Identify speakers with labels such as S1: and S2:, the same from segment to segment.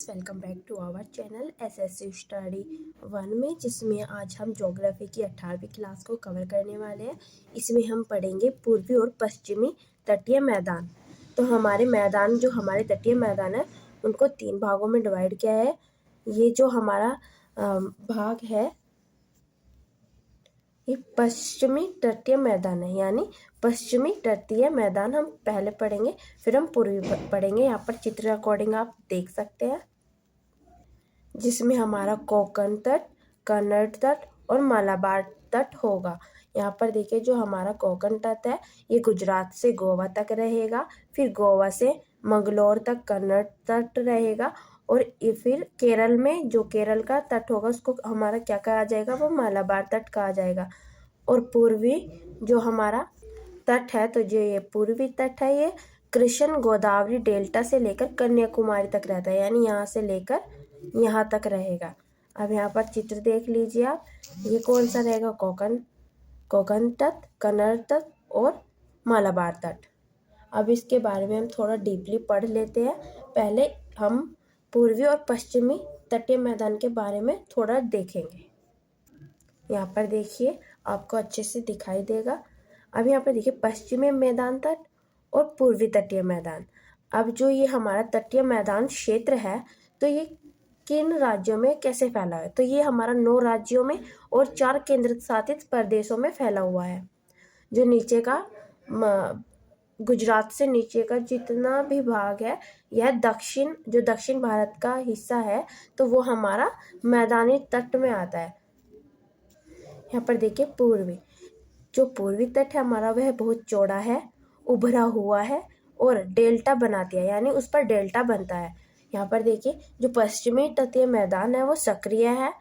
S1: Welcome back to our channel SSC study one में, जिसमें आज हम ज्योग्राफी की 18वीं क्लास को कवर करने वाले हैं। इसमें हम पढ़ेंगे पूर्वी और पश्चिमी तटीय मैदान। तो हमारे तटीय मैदान है उनको 3 भागों में डिवाइड किया है। ये जो हमारा भाग है ये पश्चिमी तटीय मैदान है, यानी पश्चिमी तटीय मैदान हम पहले पढ़ेंगे, फिर हम पूर्वी पढ़ेंगे। यहाँ पर चित्र अकॉर्डिंग आप देख सकते हैं, जिसमें हमारा कोंकण तट, कन्नड़ तट और मालाबार तट होगा। यहाँ पर देखिए, जो हमारा कोंकण तट है ये गुजरात से गोवा तक रहेगा, फिर गोवा से मंगलोर तक कन्नड़ तट रहेगा, और ये फिर केरल में जो केरल का तट होगा उसको हमारा क्या कहा जाएगा, वो मालाबार तट कहा जाएगा। और पूर्वी जो हमारा तट है, तो जो ये पूर्वी तट है ये कृष्ण गोदावरी डेल्टा से लेकर कन्याकुमारी तक रहता है, यानी यहाँ से लेकर यहाँ तक रहेगा। अब यहाँ पर चित्र देख लीजिए आप, ये कौन सा रहेगा, कोंकण तट, कन्नड़ तट और मालाबार तट। अब इसके बारे में हम थोड़ा डीपली पढ़ लेते हैं। पहले हम पूर्वी और पश्चिमी तटीय मैदान के बारे में थोड़ा देखेंगे। यहाँ पर देखिए, आपको अच्छे से दिखाई देगा। अब यहाँ पर देखिए, पश्चिमी मैदान तट और पूर्वी तटीय मैदान। अब जो ये हमारा तटीय मैदान क्षेत्र है, तो ये किन राज्यों में कैसे फैला है, तो ये हमारा 9 राज्यों में और 4 केंद्र शासित प्रदेशों में फैला हुआ है। जो नीचे का गुजरात से नीचे का जितना भी भाग है, यह दक्षिण भारत का हिस्सा है, तो वो हमारा मैदानी तट में आता है। यहाँ पर देखिए, पूर्वी तट है हमारा, वह बहुत चौड़ा है, उभरा हुआ है और डेल्टा बनाती है, यानी उस पर डेल्टा बनता है। यहाँ पर देखिए, जो पश्चिमी तटीय मैदान है वो सक्रिय है,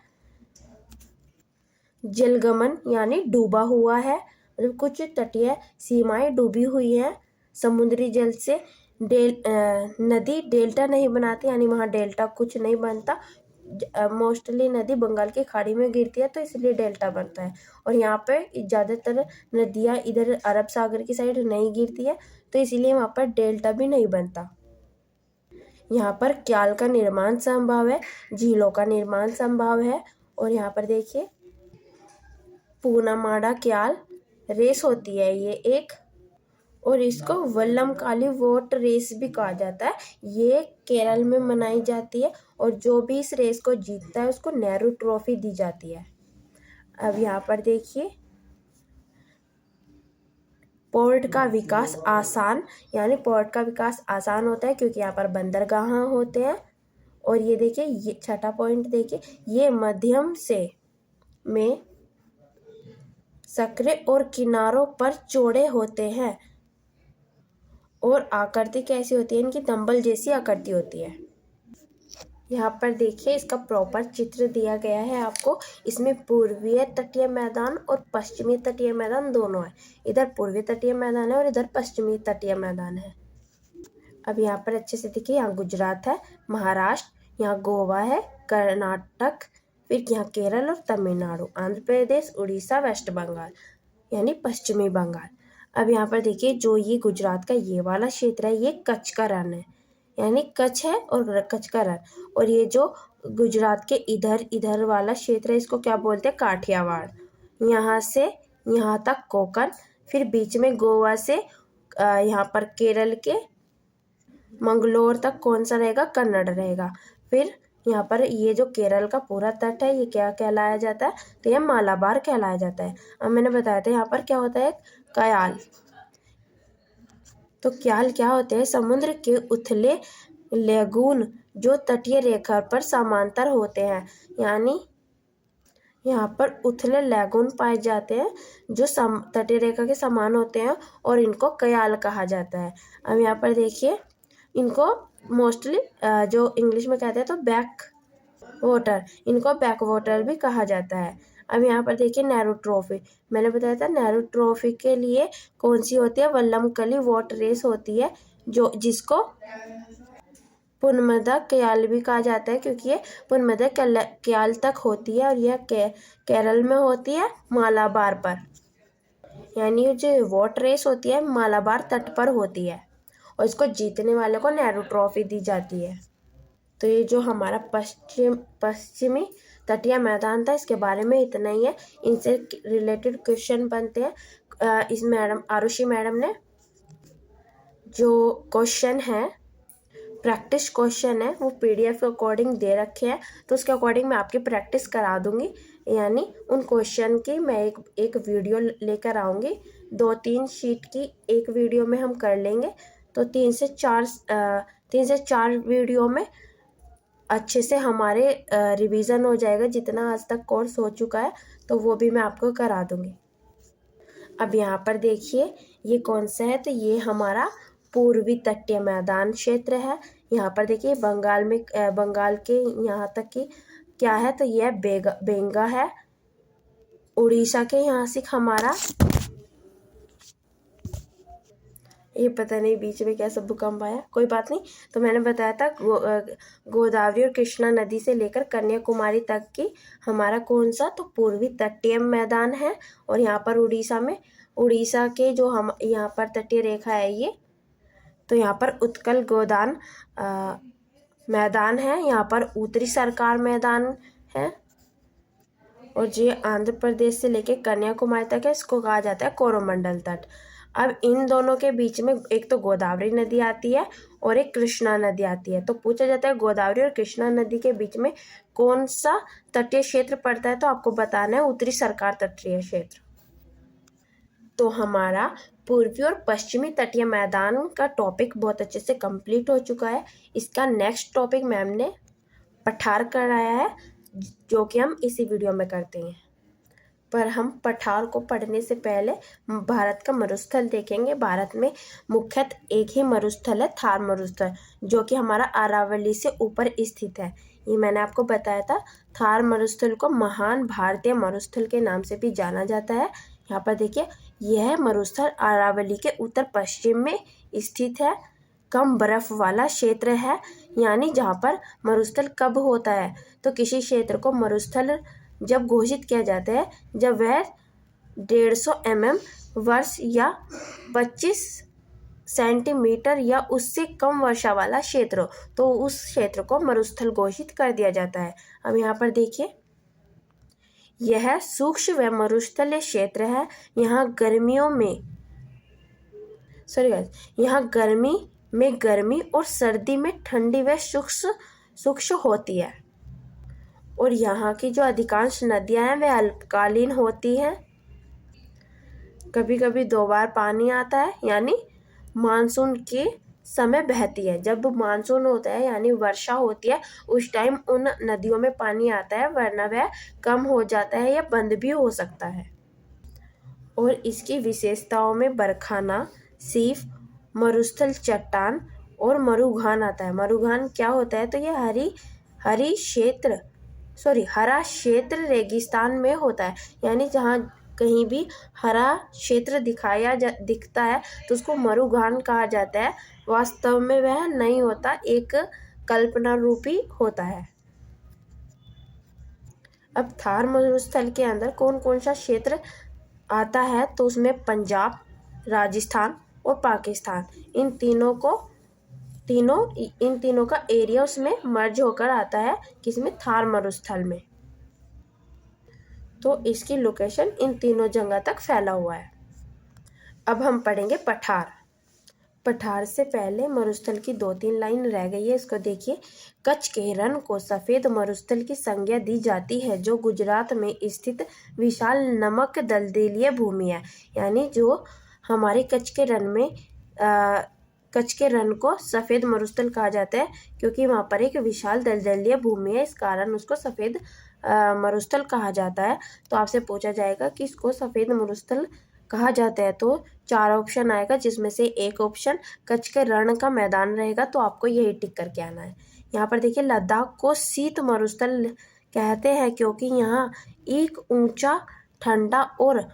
S1: जलगमन यानी डूबा हुआ है, मतलब कुछ तटीय सीमाएं डूबी हुई हैं समुद्री जल से। नदी डेल्टा नहीं बनाती, यानी वहाँ डेल्टा कुछ नहीं बनता। मोस्टली नदी बंगाल की खाड़ी में गिरती है, तो इसलिए डेल्टा बनता है। और यहाँ पे ज़्यादातर नदियाँ इधर अरब सागर की साइड नहीं गिरती है, तो इसीलिए वहाँ पर डेल्टा भी नहीं बनता। यहाँ पर क्याल का निर्माण संभव है, झीलों का निर्माण संभव है। और यहाँ पर देखिए, पूनामाड़ा क्याल रेस होती है ये एक, और इसको वल्लमकाली वोट रेस भी कहा जाता है। ये केरल में मनाई जाती है, और जो भी इस रेस को जीतता है उसको नेहरू ट्रॉफी दी जाती है। अब यहाँ पर देखिए, पोर्ट का विकास आसान, यानी पोर्ट का विकास आसान होता है क्योंकि यहाँ पर बंदरगाह होते हैं। और ये देखिए, ये छठा पॉइंट देखिए, ये मध्यम से में सक्रिय और किनारों पर चौड़े होते हैं, और आकृति कैसी होती है, इनकी डंबल जैसी आकृति होती है। यहाँ पर देखिए, इसका प्रॉपर चित्र दिया गया है आपको। इसमें पूर्वीय तटीय मैदान और पश्चिमी तटीय मैदान दोनों है। इधर पूर्वी तटीय मैदान है और इधर पश्चिमी तटीय मैदान है। अब यहाँ पर अच्छे से देखिए, यहाँ गुजरात है, महाराष्ट्र, यहाँ गोवा है, कर्नाटक, फिर यहाँ केरल और तमिलनाडु, आंध्र प्रदेश, उड़ीसा, वेस्ट बंगाल यानी पश्चिमी बंगाल। अब यहाँ पर देखिए, जो ये गुजरात का ये वाला क्षेत्र है, ये कच्छ का रण है, यानी कच्छ है और कच्छ का रण। और ये जो गुजरात के इधर वाला क्षेत्र है, इसको क्या बोलते हैं, काठियावाड़। यहाँ से यहाँ तक कोंकण, फिर बीच में गोवा से यहाँ पर केरल के मंगलोर तक कौन सा रहेगा, कन्नड़ रहेगा। फिर यहाँ पर ये जो केरल का पूरा तट है, ये क्या कहलाया जाता है, तो ये मालाबार कहलाया जाता है। अब मैंने बताया था यहाँ पर क्या होता है, क्याल। तो क्याल क्या होते हैं, समुद्र के उथले लेगून जो तटीय रेखा पर समांतर होते हैं, यानी यहाँ पर उथले लेगून पाए जाते हैं जो तटीय रेखा के समान होते हैं, और इनको क्याल कहा जाता है। अब यहाँ पर देखिए, इनको मोस्टली जो इंग्लिश में कहते हैं तो बैक वाटर भी कहा जाता है। अब यहाँ पर देखिए, नेहरू ट्रॉफी, मैंने बताया था नेहरू ट्रॉफी के लिए कौन सी होती है, वल्लमकली वोट रेस होती है, जिसको पुनमदा क्याल भी कहा जाता है, क्योंकि ये पुनमदा क्याल तक होती है, और यह केरल में होती है, मालाबार पर। यानी जो वोट रेस होती है मालाबार तट पर होती है, और इसको जीतने वाले को नेहरू ट्रॉफी दी जाती है। तो ये जो हमारा पश्चिमी तटीय मैदान था, इसके बारे में इतना ही है। इनसे रिलेटेड क्वेश्चन बनते हैं। इस मैडम आरुषि मैडम ने जो क्वेश्चन है, प्रैक्टिस क्वेश्चन है, वो पीडीएफ के अकॉर्डिंग दे रखे हैं, तो उसके अकॉर्डिंग मैं आपकी प्रैक्टिस करा दूंगी। यानी उन क्वेश्चन की मैं एक वीडियो लेकर आऊँगी। 2-3 शीट की एक वीडियो में हम कर लेंगे, तो 3 से 4 वीडियो में अच्छे से हमारे रिवीजन हो जाएगा। जितना आज तक कोर्स हो चुका है तो वो भी मैं आपको करा दूंगी। अब यहाँ पर देखिए ये कौन सा है, तो ये हमारा पूर्वी तटीय मैदान क्षेत्र है। यहाँ पर देखिए बंगाल के यहाँ तक की क्या है, तो यह बेंगा है। उड़ीसा के यहाँ से हमारा, ये पता नहीं बीच में कैसा भूकंप आया, कोई बात नहीं। तो मैंने बताया था गोदावरी और कृष्णा नदी से लेकर कन्याकुमारी तक की हमारा कौन सा, तो पूर्वी तटीय मैदान है। और यहाँ पर उड़ीसा के जो हम यहाँ पर तटीय रेखा है ये, तो यहाँ पर उत्कल गोदान मैदान है। यहाँ पर उत्तरी सरकार मैदान है। और जो आंध्र प्रदेश से लेकर कन्याकुमारी तक है, इसको कहा जाता है कोरोमंडल तट। अब इन दोनों के बीच में एक तो गोदावरी नदी आती है और एक कृष्णा नदी आती है। तो पूछा जाता है गोदावरी और कृष्णा नदी के बीच में कौन सा तटीय क्षेत्र पड़ता है, तो आपको बताना है उत्तरी सरकार तटीय क्षेत्र। तो हमारा पूर्वी और पश्चिमी तटीय मैदान का टॉपिक बहुत अच्छे से कंप्लीट हो चुका है। इसका नेक्स्ट टॉपिक मैम ने पठार कराया है, जो कि हम इसी वीडियो में करते हैं। पर हम पठार को पढ़ने से पहले भारत का मरुस्थल देखेंगे। भारत में मुख्यतः एक ही मरुस्थल है, थार मरुस्थल, जो कि हमारा अरावली से ऊपर स्थित है। ये मैंने आपको बताया था। थार मरुस्थल को महान भारतीय मरुस्थल के नाम से भी जाना जाता है। यहाँ पर देखिए यह मरुस्थल अरावली के उत्तर पश्चिम में स्थित है। कम बर्फ वाला क्षेत्र है। यानी जहाँ पर मरुस्थल कब होता है, तो किसी क्षेत्र को मरुस्थल जब घोषित किया जाता है जब वह 150 mm वर्ष या 25 सेंटीमीटर या उससे कम वर्षा वाला क्षेत्र हो, तो उस क्षेत्र को मरुस्थल घोषित कर दिया जाता है। अब यहाँ पर देखिए यह सूक्ष्म व मरुस्थलीय क्षेत्र है। यहाँ गर्मी में गर्मी और सर्दी में ठंडी व शुष्क होती है। और यहाँ की जो अधिकांश नदियाँ हैं वे अल्पकालीन होती हैं। कभी कभी 2 बार पानी आता है, यानी मानसून के समय बहती है। जब मानसून होता है यानी वर्षा होती है, उस टाइम उन नदियों में पानी आता है, वरना वह कम हो जाता है या बंद भी हो सकता है। और इसकी विशेषताओं में बरखाना, सीफ, मरुस्थल चट्टान और मरुघान आता है। मरुघान क्या होता है, तो ये हरा क्षेत्र रेगिस्तान में होता है। यानी जहाँ कहीं भी हरा क्षेत्र दिखता है तो उसको मरुघान कहा जाता है। वास्तव में वह नहीं होता, एक कल्पना रूपी होता है। अब थार मरुस्थल के अंदर कौन कौन सा क्षेत्र आता है, तो उसमें पंजाब, राजस्थान और पाकिस्तान, इन तीनों का एरिया उसमें मर्ज होकर आता है। किसमें, थार मरुस्थल में। तो इसकी लोकेशन इन तीनों जगह तक फैला हुआ है। अब हम पढ़ेंगे पठार से पहले मरुस्थल की 2-3 लाइन रह गई है, इसको देखिए। कच्छ के रण को सफ़ेद मरुस्थल की संज्ञा दी जाती है, जो गुजरात में स्थित विशाल नमक दलदलीय भूमि है। यानी जो हमारे कच्छ के रण को सफ़ेद मरुस्थल कहा जाता है, क्योंकि वहाँ पर एक विशाल दलदलीय भूमि है, इस कारण उसको सफ़ेद मरुस्थल कहा जाता है। तो आपसे पूछा जाएगा कि इसको सफ़ेद मरुस्थल कहा जाता है, तो 4 ऑप्शन आएगा, जिसमें से एक ऑप्शन कच्छ के रण का मैदान रहेगा। तो आपको यही टिक करके आना है। यहाँ पर देखिए लद्दाख को शीत मरुस्थल कहते हैं, क्योंकि यहाँ एक ऊंचा, ठंडा और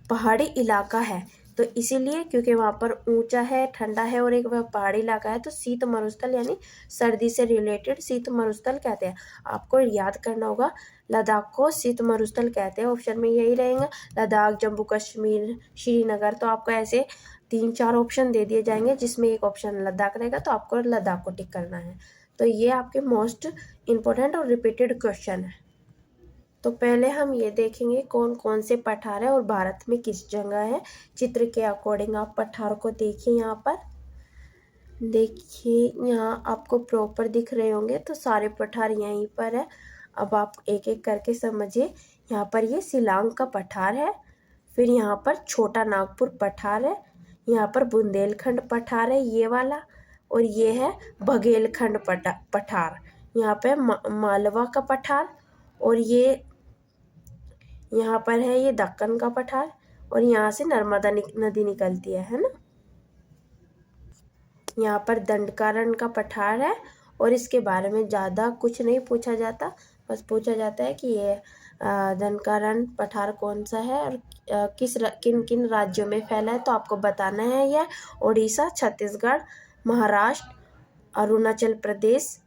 S1: पहाड़ी इलाका है, तो इसीलिए क्योंकि वहाँ पर ऊंचा है, ठंडा है और एक वह पहाड़ी इलाका है, तो शीत मरुस्थल यानी सर्दी से रिलेटेड शीत मरुस्थल कहते हैं। आपको याद करना होगा, लद्दाख को शीत मरुस्थल कहते हैं। ऑप्शन में यही रहेगा, लद्दाख, जम्मू कश्मीर, श्रीनगर। तो आपको ऐसे 3 4 ऑप्शन दे दिए जाएंगे, जिसमें एक ऑप्शन लद्दाख रहेगा, तो आपको लद्दाख को टिक करना है। तो ये आपके मोस्ट इम्पोर्टेंट और रिपीटेड क्वेश्चन है। तो पहले हम ये देखेंगे कौन कौन से पठार है और भारत में किस जगह है। चित्र के अकॉर्डिंग आप पठार को देखिए। यहाँ पर देखिए, यहाँ आपको प्रॉपर दिख रहे होंगे, तो सारे पठार यहीं पर है। अब आप एक एक करके समझिए। यहाँ पर ये शिलांग का पठार है, फिर यहाँ पर छोटा नागपुर पठार है, यहाँ पर बुंदेलखंड पठार है ये वाला, और ये है बघेलखंड पठार। यहाँ पे मालवा का पठार, और ये यहाँ पर है ये दक्कन का पठार, और यहाँ से नर्मदा नदी निकलती है ना। यहाँ पर दंडकारण्य का पठार है, और इसके बारे में ज़्यादा कुछ नहीं पूछा जाता, बस पूछा जाता है कि ये दंडकारण्य पठार कौन सा है और किन किन राज्यों में फैला है। तो आपको बताना है यह उड़ीसा, छत्तीसगढ़, महाराष्ट्र, अरुणाचल प्रदेश,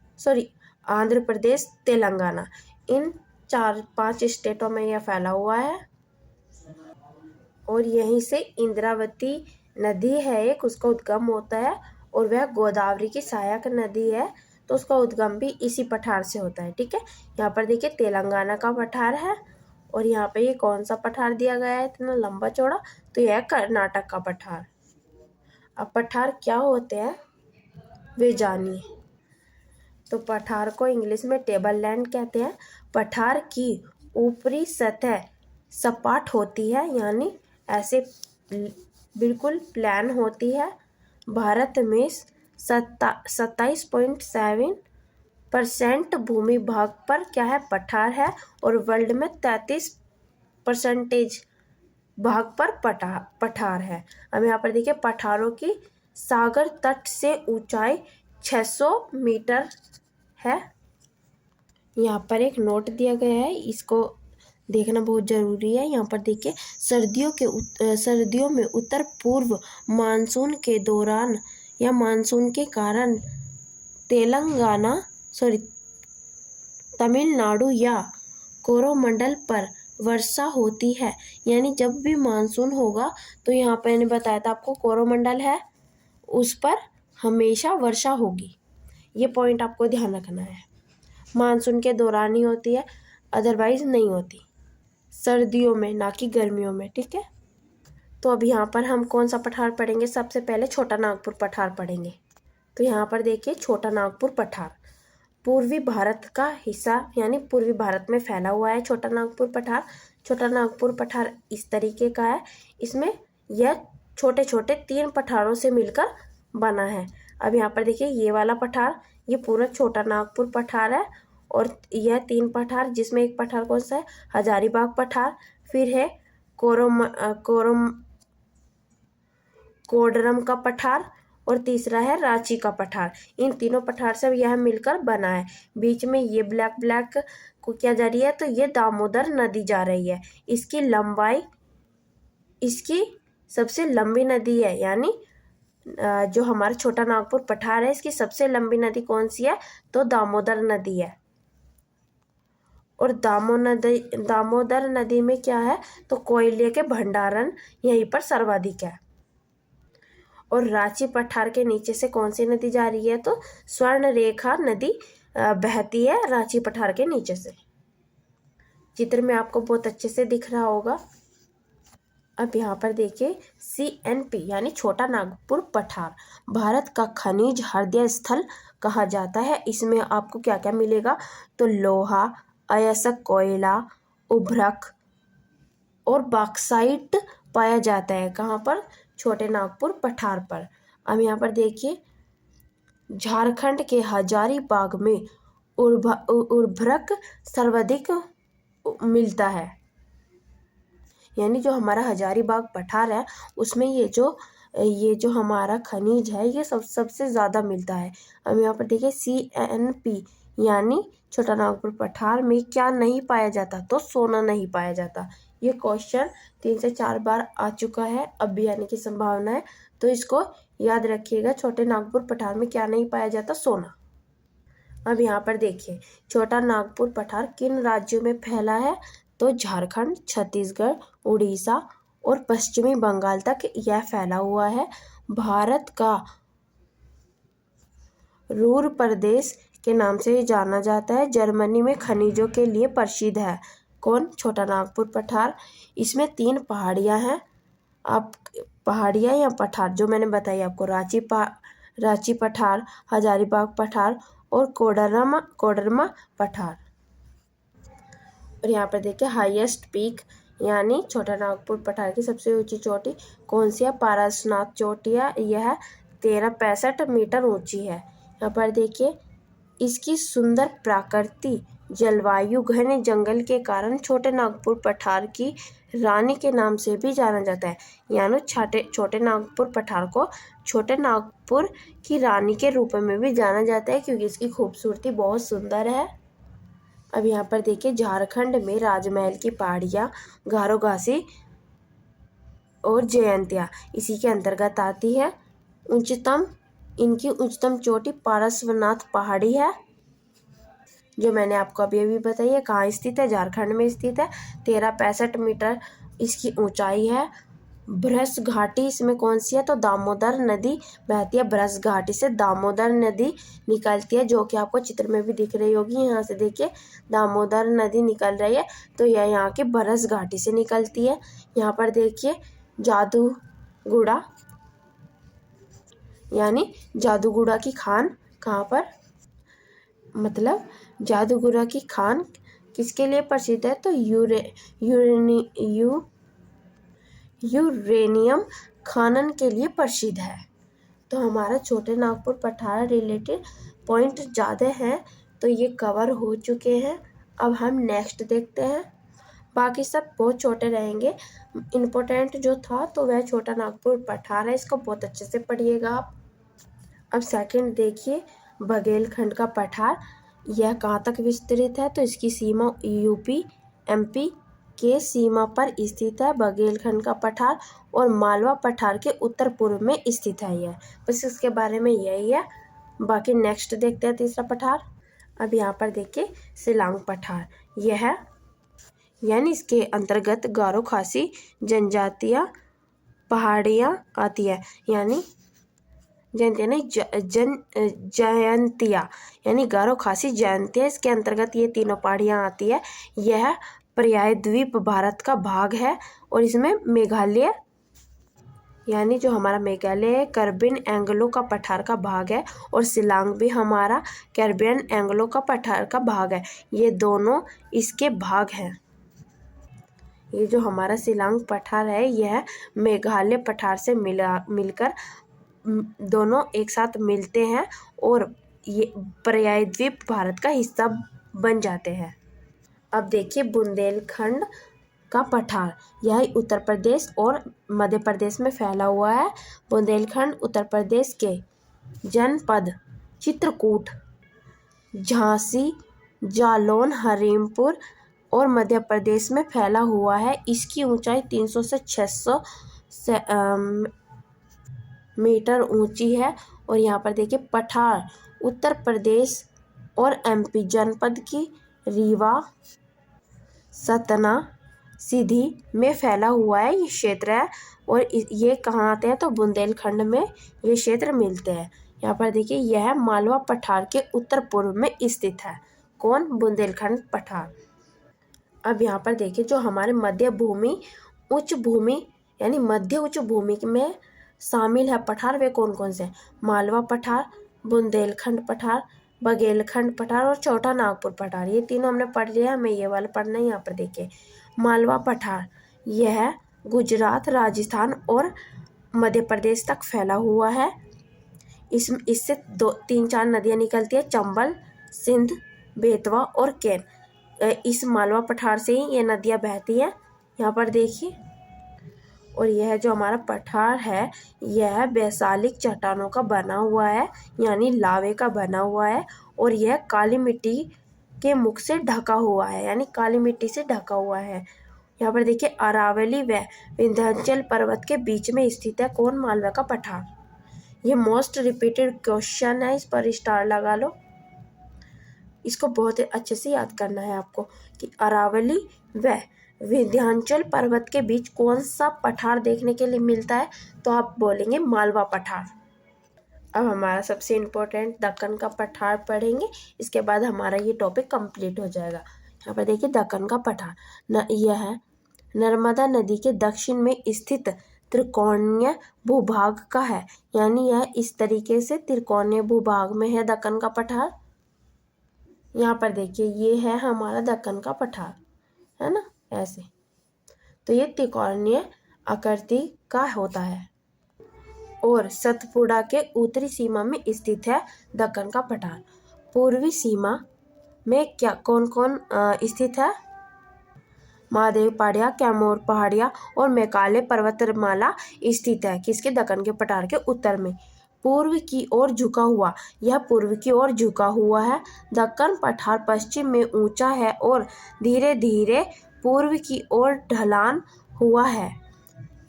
S1: आंध्र प्रदेश, तेलंगाना, इन 4-5 स्टेटों में यह फैला हुआ है। और यहीं से इंद्रावती नदी है एक, उसका उद्गम होता है, और वह गोदावरी की सहायक नदी है, तो उसका उद्गम भी इसी पठार से होता है। ठीक है, यहाँ पर देखिए तेलंगाना का पठार है, और यहाँ पे ये कौन सा पठार दिया गया है इतना लंबा चौड़ा, तो यह है कर्नाटक का पठार। अब पठार क्या होते हैं वे जानिए। तो पठार को इंग्लिश में टेबल लैंड कहते हैं। पठार की ऊपरी सतह सपाट होती है, यानी ऐसे बिल्कुल प्लान होती है। भारत में 27.7% भूमि भाग पर क्या है पठार है, और वर्ल्ड में 33% भाग पर पठार है। अब यहाँ पर देखिए पठारों की सागर तट से ऊंचाई 600 मीटर है। यहाँ पर एक नोट दिया गया है, इसको देखना बहुत ज़रूरी है। यहाँ पर देखिए सर्दियों में उत्तर पूर्व मानसून के दौरान या मानसून के कारण तमिलनाडु या कोरोमंडल पर वर्षा होती है। यानी जब भी मानसून होगा, तो यहाँ पर मैंने बताया था आपको कोरोमंडल है, उस पर हमेशा वर्षा होगी। ये पॉइंट आपको ध्यान रखना है। मानसून के दौरान ही होती है, अदरवाइज नहीं होती, सर्दियों में ना कि गर्मियों में। ठीक है, तो अब यहाँ पर हम कौन सा पठार पढ़ेंगे। सबसे पहले छोटा नागपुर पठार पढ़ेंगे। तो यहाँ पर देखिए छोटा नागपुर पठार पूर्वी भारत का हिस्सा, यानी पूर्वी भारत में फैला हुआ है छोटा नागपुर पठार। छोटा नागपुर पठार इस तरीके का है, इसमें यह छोटे छोटे 3 पठारों से मिलकर बना है। अब यहाँ पर देखिए ये वाला पठार, ये पूरा छोटा नागपुर पठार है, और यह 3 पठार, जिसमें एक पठार कौन सा है हजारीबाग पठार, फिर है कोडरम का पठार, और तीसरा है रांची का पठार। इन तीनों पठार से यह मिलकर बना है। बीच में ये ब्लैक को क्या जा रही है, तो ये दामोदर नदी जा रही है। इसकी लंबाई, इसकी सबसे लंबी नदी है, यानी जो हमारा छोटा नागपुर पठार है, इसकी सबसे लंबी नदी कौन सी है, तो दामोदर नदी है। और दामोदर नदी में क्या है, तो कोयले के भंडारण यहीं पर सर्वाधिक है। और रांची पठार के नीचे से कौन सी नदी जा रही है, तो स्वर्ण रेखा नदी बहती है रांची पठार के नीचे से। चित्र में आपको बहुत अच्छे से दिख रहा होगा। अब यहाँ पर देखिए CNP यानी छोटा नागपुर पठार भारत का खनिज हृदय स्थल कहा जाता है। इसमें आपको क्या क्या मिलेगा, तो लोहा, अयस्क कोयला, उभरक और बॉक्साइट पाया जाता है। कहाँ पर, छोटे नागपुर पठार पर। अब यहाँ पर देखिए झारखंड के हजारीबाग में उर्वरक सर्वाधिक मिलता है, यानी जो हमारा हजारीबाग पठार है उसमें ये जो हमारा खनिज है ये सबसे ज़्यादा मिलता है। अब यहाँ पर देखिए CNP यानी छोटा नागपुर पठार में क्या नहीं पाया जाता, तो सोना नहीं पाया जाता। ये क्वेश्चन 3 से 4 बार आ चुका है, अब भी आने की संभावना है, तो इसको याद रखिएगा। छोटे नागपुर पठार में क्या नहीं पाया जाता, सोना। अब यहाँ पर देखिए छोटा नागपुर पठार किन राज्यों में फैला है, तो झारखंड, छत्तीसगढ़, उड़ीसा और पश्चिमी बंगाल तक यह फैला हुआ है। भारत का रूर प्रदेश के नाम से जाना जाता है। जर्मनी में खनिजों के लिए प्रसिद्ध है। कौन? छोटा नागपुर पठार। इसमें 3 पहाड़ियाँ हैं। आप पहाड़ियाँ या पठार जो मैंने बताई आपको, रांची पठार, हजारीबाग पठार और कोडरमा पठार। और यहाँ पर देखिए हाईएस्ट पीक यानी छोटा नागपुर पठार की सबसे ऊंची चोटी कौन सी है? पारसनाथ चोटी है। यह 1365 मीटर ऊंची है। यहाँ पर देखिए इसकी सुंदर प्राकृतिक जलवायु घने जंगल के कारण छोटे नागपुर पठार की रानी के नाम से भी जाना जाता है। यानी छोटे नागपुर पठार को छोटे नागपुर की रानी के रूप में भी जाना जाता है क्योंकि इसकी खूबसूरती बहुत सुंदर है। अब यहाँ पर देखिए झारखंड में राजमहल की पहाड़ियाँ गारो घासी और जयंतिया इसी के अंतर्गत आती है। इनकी उच्चतम चोटी पारसनाथ पहाड़ी है जो मैंने आपको अभी बताई है। कहाँ स्थित है? झारखंड में स्थित है। 1365 मीटर इसकी ऊंचाई है। भ्रश घाटी इसमें कौन सी है? तो दामोदर नदी बहती है। भ्रश घाटी से दामोदर नदी निकलती है जो कि आपको चित्र में भी दिख रही होगी। यहाँ से देखिए दामोदर नदी निकल रही है तो यह यहाँ की भ्रश घाटी से निकलती है। यहाँ पर देखिए जादूगुड़ा यानी जादूगुड़ा की खान कहाँ पर? मतलब जादूगुड़ा की खान किसके लिए प्रसिद्ध है? तो यूरेनियम खनन के लिए प्रसिद्ध है। तो हमारा छोटे नागपुर पठार रिलेटेड पॉइंट ज़्यादा हैं तो ये कवर हो चुके हैं। अब हम नेक्स्ट देखते हैं। बाकी सब बहुत छोटे रहेंगे। इम्पोर्टेंट जो था तो वह छोटा नागपुर पठार है। इसको बहुत अच्छे से पढ़िएगा आप। अब सेकंड देखिए बघेलखंड का पठार। यह कहाँ तक विस्तृत है? तो इसकी सीमा यूपी एमपी के सीमा पर स्थित है। बघेलखंड का पठार और मालवा पठार के उत्तर पूर्व में स्थित है। यह बस इसके बारे में यही है। बाकी नेक्स्ट देखते हैं तीसरा पठार। अब यहाँ पर देखिए शिलांग पठार। यह यानी इसके अंतर्गत गारो खासी जनजातियाँ पहाड़ियाँ आती है। यानी जयंतिया यानी गारो खासी जयंतिया इसके अंतर्गत ये तीनों पहाड़ियाँ आती है। यह पर्याय द्वीप भारत का भाग है और इसमें मेघालय यानी जो हमारा मेघालय है कार्बिन एंग्लो का पठार का भाग है और शिलांग भी हमारा कार्बिन एंग्लो का पठार का भाग है। ये दोनों इसके भाग हैं। ये जो हमारा शिलांग पठार है यह मेघालय पठार से मिलकर दोनों एक साथ मिलते हैं और ये पर्याय द्वीप भारत का हिस्सा बन जाते हैं। अब देखिए बुंदेलखंड का पठार। यह उत्तर प्रदेश और मध्य प्रदेश में फैला हुआ है। बुंदेलखंड उत्तर प्रदेश के जनपद चित्रकूट, झांसी, जालौन, हरीमपुर और मध्य प्रदेश में फैला हुआ है। इसकी ऊंचाई 300 से 600 मीटर ऊंची है। और यहाँ पर देखिए पठार उत्तर प्रदेश और एमपी जनपद की रीवा, सतना, सीधी में फैला हुआ है ये क्षेत्र है। और ये कहाँ आते हैं? तो बुंदेलखंड में ये क्षेत्र मिलते हैं। यहाँ पर देखिए यह मालवा पठार के उत्तर पूर्व में स्थित है। कौन? बुंदेलखंड पठार। अब यहाँ पर देखिए जो हमारे मध्य उच्च भूमि यानी मध्य उच्च भूमि में शामिल है पठार वे कौन कौन से? मालवा पठार, बुंदेलखंड पठार, बघेलखंड पठार और छोटा नागपुर पठार। ये तीनों हमने पढ़ लिया है। हमें ये वाला पढ़ना है। यहाँ पर देखिए मालवा पठार यह गुजरात, राजस्थान और मध्य प्रदेश तक फैला हुआ है। इससे 2-3-4 नदियाँ निकलती है, चंबल, सिंध, बेतवा और केन। इस मालवा पठार से ही ये नदियाँ बहती हैं। यहाँ पर देखिए और यह जो हमारा पठार है यह बैसालिक चट्टानों का बना हुआ है यानी लावे का बना हुआ है और यह काली मिट्टी के मुख से ढका हुआ है यानी काली मिट्टी से ढका हुआ है। यहाँ पर देखिए अरावली व विंध्याचल पर्वत के बीच में स्थित है। कौन? मालवा का पठार। ये मोस्ट रिपीटेड क्वेश्चन है। इस पर स्टार लगा लो। इसको बहुत अच्छे से याद करना है आपको कि अरावली व विंध्याचल पर्वत के बीच कौन सा पठार देखने के लिए मिलता है? तो आप बोलेंगे मालवा पठार। अब हमारा सबसे इम्पोर्टेंट दक्कन का पठार पढ़ेंगे, इसके बाद हमारा ये टॉपिक कंप्लीट हो जाएगा। यहाँ पर देखिए दक्कन का पठार यह है नर्मदा नदी के दक्षिण में स्थित त्रिकोणीय भूभाग का है, यानी यह इस तरीके से त्रिकोणीय भूभाग में है दक्कन का पठार। यहाँ पर देखिए ये है हमारा दक्कन का पठार, है ना, ऐसे। तो ये त्रिकोणीय आकृति का होता है और सतपुड़ा के उत्तरी सीमा में स्थित है दक्कन का पठार। पूर्वी सीमा में क्या कौन कौन स्थित है? महादेव पहाड़ियाँ, कैमूर पहाड़ियाँ और मेघालय पर्वतमाला स्थित है किसके? दक्कन के पठार के उत्तर में। पूर्व की ओर झुका हुआ, यह पूर्व की ओर झुका हुआ है। दक्कन पठार पश्चिम में ऊंचा है और धीरे धीरे पूर्व की ओर ढलान हुआ है।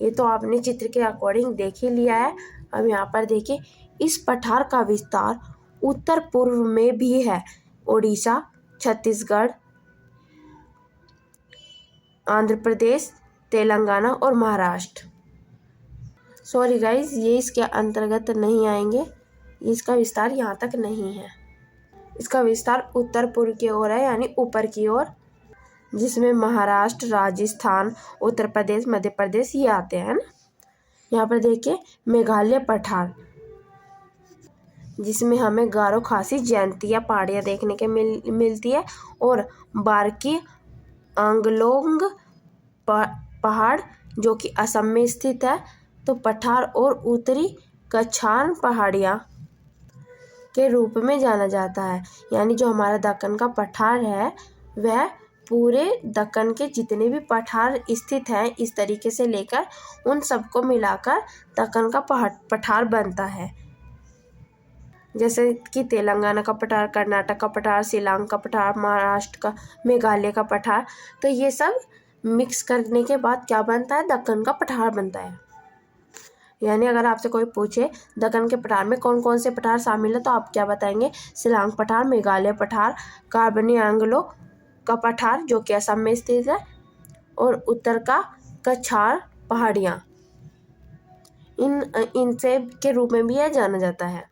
S1: ये तो आपने चित्र के अकॉर्डिंग देख ही लिया है। अब यहाँ पर देखिए इस पठार का विस्तार उत्तर पूर्व में भी है। उड़ीसा, छत्तीसगढ़, आंध्र प्रदेश, तेलंगाना और महाराष्ट्र। सॉरी गाइज, ये इसके अंतर्गत नहीं आएंगे, इसका विस्तार यहाँ तक नहीं है। इसका विस्तार उत्तर पूर्व की ओर है, यानी ऊपर की ओर, जिसमें महाराष्ट्र, राजस्थान, उत्तर प्रदेश, मध्य प्रदेश ये आते हैं ना। यहाँ पर देखिए मेघालय पठार, जिसमें हमें गारो खासी जयंतिया पहाड़ियाँ देखने के मिलती है और बारकी आंगलोंग पहाड़ जो कि असम में स्थित है। तो पठार और उत्तरी कछान पहाड़ियाँ के रूप में जाना जाता है, यानी जो हमारा दक्कन का पठार है वह पूरे दक्कन के जितने भी पठार स्थित हैं इस तरीके से लेकर उन सबको मिलाकर दक्कन का पठार बनता है। जैसे कि तेलंगाना का पठार, कर्नाटक का पठार, शिलांग का पठार, महाराष्ट्र का, मेघालय का पठार, तो ये सब मिक्स करने के बाद क्या बनता है? दक्कन का पठार बनता है। यानी अगर आपसे कोई पूछे दक्कन के पठार में कौन कौन से पठार शामिल है तो आप क्या बताएंगे? शिलांग पठार, मेघालय पठार, कार्बनी आंग्लो का पठार जो कि असम में स्थित है और उत्तर का कछार पहाड़ियाँ, इनसे के रूप में भी यह जाना जाता है।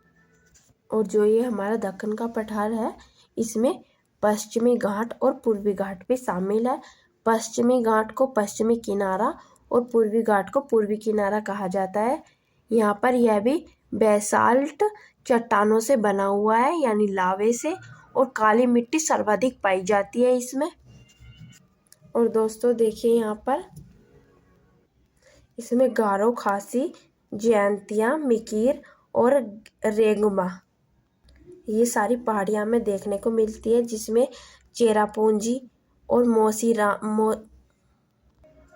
S1: और जो ये हमारा दक्कन का पठार है इसमें पश्चिमी घाट और पूर्वी घाट भी शामिल है। पश्चिमी घाट को पश्चिमी किनारा और पूर्वी घाट को पूर्वी किनारा कहा जाता है। यहाँ पर यह भी बेसाल्ट चट्टानों से बना हुआ है, यानी लावे से, और काली मिट्टी सर्वाधिक पाई जाती है इसमें। और दोस्तों देखिए यहाँ पर इसमें गारो खासी, जयंतिया, मिकीर और रेंगमा ये सारी पहाड़ियाँ में देखने को मिलती है, जिसमें चेरापूंजी और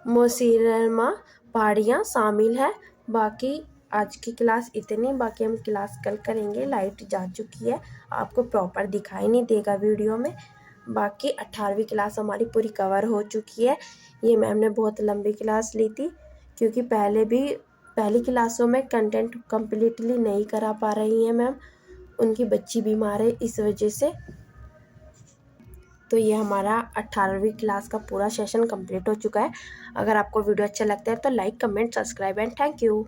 S1: मोसीरमा पहाड़ियाँ शामिल है। बाकी आज की क्लास इतनी, बाकी हम क्लास कल करेंगे। लाइट जा चुकी है, आपको प्रॉपर दिखाई नहीं देगा वीडियो में। बाकी 18वीं क्लास हमारी पूरी कवर हो चुकी है। ये मैम ने बहुत लंबी क्लास ली थी क्योंकि पहली क्लासों में कंटेंट कम्प्लीटली नहीं करा पा रही हैं मैम, उनकी बच्ची बीमार है इस वजह से। तो ये हमारा 18वीं क्लास का पूरा सेशन कंप्लीट हो चुका है। अगर आपको वीडियो अच्छा लगता है तो like, comment, subscribe and thank you.